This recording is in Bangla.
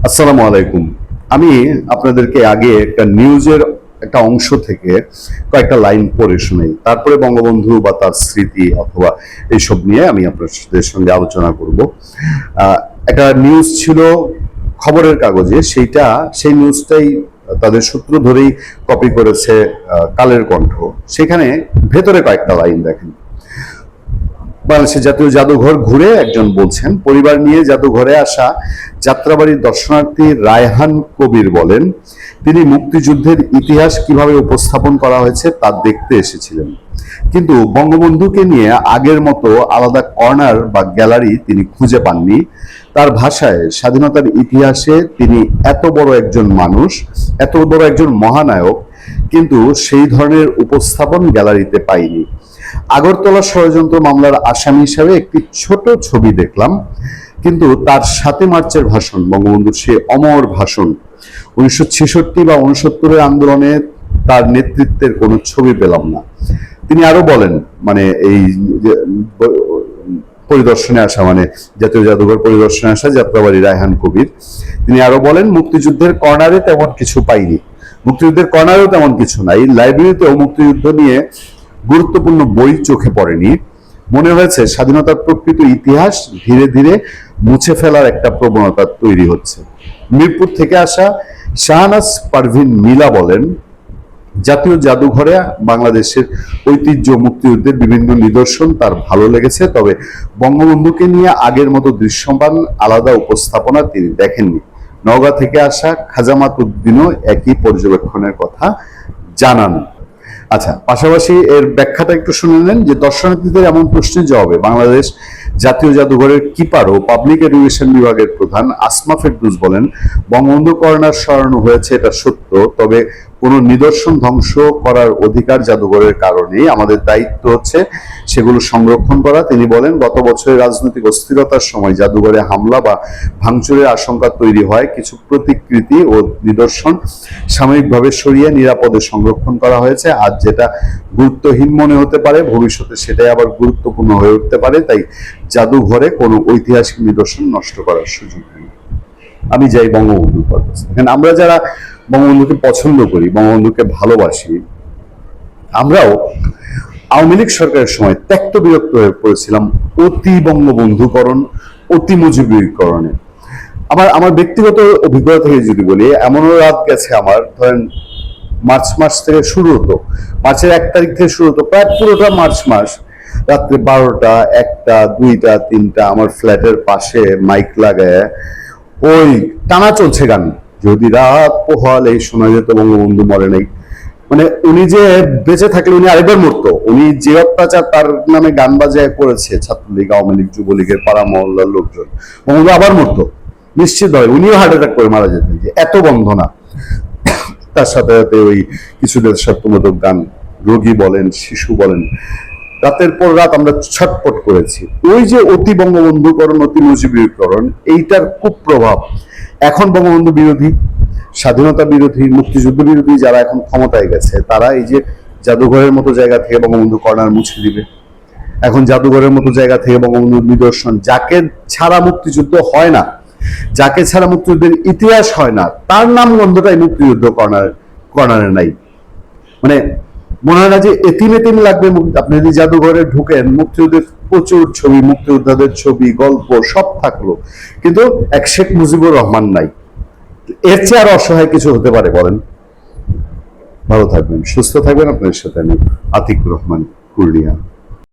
আসসালামু আলাইকুম। আমি আপনাদেরকে আগে একটা নিউজের একটা অংশ থেকে কয়েকটা লাইন পড়ে শোনাই, তারপরে বঙ্গবন্ধু বা তার স্মৃতি অথবা এইসব নিয়ে আমি আপনাদের সঙ্গে আলোচনা করব। আহ, একটা নিউজ ছিল খবরের কাগজে, সেই নিউজটাই তাদের সূত্র ধরেই কপি করেছে কালের কণ্ঠ। সেখানে ভেতরে কয়েকটা লাইন দেখেন। বাংলাদেশের জাতীয় জাদুঘর ঘুরে একজন বলছেন, পরিবার নিয়ে জাদুঘরে আসা যাত্রাবাড়ির দর্শনার্থী রায়হান কবির বলেন, তিনি মুক্তিযুদ্ধের ইতিহাস কিভাবে উপস্থাপন করা হয়েছে তা দেখতে এসেছিলেন, কিন্তু বঙ্গবন্ধুকে নিয়ে আগের মতো আলাদা কর্নার বা গ্যালারি তিনি খুঁজে পাননি। তার ভাষায়, স্বাধীনতার ইতিহাসে তিনি এত বড় একজন মানুষ, এত বড় একজন মহানায়ক, কিন্তু সেই ধরনের উপস্থাপন গ্যালারিতে পাইনি। আগরতলা ষড়যন্ত্র মামলার আসামি হিসাবে একটি ছোট ছবি দেখলাম, কিন্তু তার 7 মার্চের ভাষণ, বঙ্গবন্ধুর সে অমর ভাষণ, 1966 বা 69-এর আন্দোলনে তার নেতৃত্বের কোনো ছবি পেলাম না। তিনি আরো বলেন, মানে এই যে পরিদর্শনে আসা, মানে জাতীয় জাদুঘর পরিদর্শনে আসা যাত্রাবাড়ি রায়হান কবির, তিনি আরো বলেন, মুক্তিযুদ্ধের কর্নারে তেমন কিছু পাইনি। মুক্তিযুদ্ধের কর্নারেও তেমন কিছু নাই, লাইব্রেরিতেও মুক্তিযুদ্ধ নিয়ে গুরুত্বপূর্ণ বই চোখে পড়েনি। মনে হয়েছে স্বাধীনতার প্রকৃত ইতিহাস ধীরে ধীরে মুছে ফেলার একটা প্রবণতা তৈরি হচ্ছে। মিরপুর থেকে আসা শাহনাজ পারভিন মিলা বলেন, জাতীয় জাদুঘরে বাংলাদেশের ঐতিহ্য, মুক্তিযুদ্ধের বিভিন্ন নিদর্শন তার ভালো লেগেছে, তবে বঙ্গবন্ধুকে নিয়ে আগের মতো দৃশ্যমান আলাদা উপস্থাপনা তিনি দেখেননি। নওগাঁ থেকে আসা খাজামাত উদ্দিনও একই পর্যবেক্ষণের কথা জানান। আচ্ছা, পাশাপাশি এর ব্যাখ্যাটা একটু শুনে নেন যে, দর্শনার্থীদের এমন প্রশ্নের জবাবে বাংলাদেশ জাতীয় জাদুঘরের কিপার ও পাবলিক এডুকেশন বিভাগের প্রধান আসমা ফেরদৌস বলেন, বঙ্গবন্ধু কর্নার সরানো হয়েছে এটা সত্য, তবে কোনো নিদর্শন ধ্বংস করার অধিকার জাদুঘরের কারণেই, আমাদের দায়িত্ব হচ্ছে সেগুলো সংরক্ষণ করা। তিনি বলেন, গত বছরের রাজনৈতিক অস্থিরতার সময় জাদুঘরে হামলা বা ভাঙচুরের আশঙ্কা তৈরি হয়, কিছু প্রতিকৃতি ও নিদর্শন সাময়িকভাবে সরিয়ে নিরাপদে সংরক্ষণ করা হয়েছে। আজ যেটা গুরুত্বহীন মনে হতে পারে, ভবিষ্যতে সেটাই আবার গুরুত্বপূর্ণ হয়ে উঠতে পারে, তাই জাদুঘরে কোনো ঐতিহাসিক নিদর্শন নষ্ট করার সুযোগ নেই। আমি যাই বঙ্গবন্ধুর কথা। এখানে আমরা যারা বঙ্গবন্ধুকে পছন্দ করি, বঙ্গবন্ধুকে ভালোবাসি, আমরাও আওয়ামী লীগ সরকারের সময় ত্যক্ত বিরক্ত হয়ে পড়েছিলাম অতি বঙ্গবন্ধুকরণ, অতি মুজিবীকরণে। আমার ব্যক্তিগত অভিজ্ঞতা থেকে যদি বলি, এমনও রাত গেছে আমার, ধরেন মার্চ মাস থেকে শুরু হতো, মার্চের 1 তারিখ থেকে শুরু হতো, প্রায় পুরোটা মার্চ মাস রাত্রে 12টা, 1টা, 2টা, 3টা আমার ফ্ল্যাটের পাশে মাইক লাগায় ওই টানা চলছে গান, যদি রাত পোহালে শোনা যেত বঙ্গবন্ধু মরে নাই। মানে উনি যে বেঁচে থাকলে উনি আরেকবার মরতো, উনি যে অত্যাচার তার নামে গান বাজায় করেছে ছাত্রলীগ, আওয়ামী লীগ, যুবলীগের, পাড়া মহল্লার লোকজন, বঙ্গবন্ধু আবার মরতো নিশ্চিত হয়, উনিও হার্ট অ্যাটাক করে মারা যেতেন। যে এত বন্ধনা, তার সাথে সাথে ওই কিছু দেশাত্মবোধক গান, রোগী বলেন, শিশু বলেন, রাতের পর রাত আমরা ছটপট করেছি। ওই যে অতি বঙ্গবন্ধুকরণ, অতি মুজিবীকরণ, এইটার কুপ্রভাব এখন বঙ্গবন্ধু বিরোধী, স্বাধীনতা বিরোধী, মুক্তিযুদ্ধ বিরোধী যারা এখন ক্ষমতায় গেছে, তারা এই যে জাদুঘরের মতো জায়গা থেকে বঙ্গবন্ধু কর্নার মুছে দিবে। এখন জাদুঘরের মতো জায়গা থেকে বঙ্গবন্ধুর নিদর্শন, যাকে ছাড়া মুক্তিযুদ্ধ হয় না, যাকে ছাড়া মুক্তিযুদ্ধের ইতিহাস হয় না, তার নাম গন্ধটাই মুক্তিযুদ্ধ কর্নারে নাই। মানে মনে হয় না যে এতিম এতিম লাগবে। আপনি যদি জাদুঘরে ঢুকেন, মুক্তিযুদ্ধের প্রচুর ছবি, মুক্তিযোদ্ধাদের ছবি, গল্প সব থাকলো, কিন্তু এক শেখ মুজিবুর রহমান নাই। এর চেয়ে আর অসহায় কিছু হতে পারে বলেন? ভালো থাকবেন, সুস্থ থাকবেন। আপনাদের সাথে আমি আতিকুর রহমান, পূর্ণিয়া।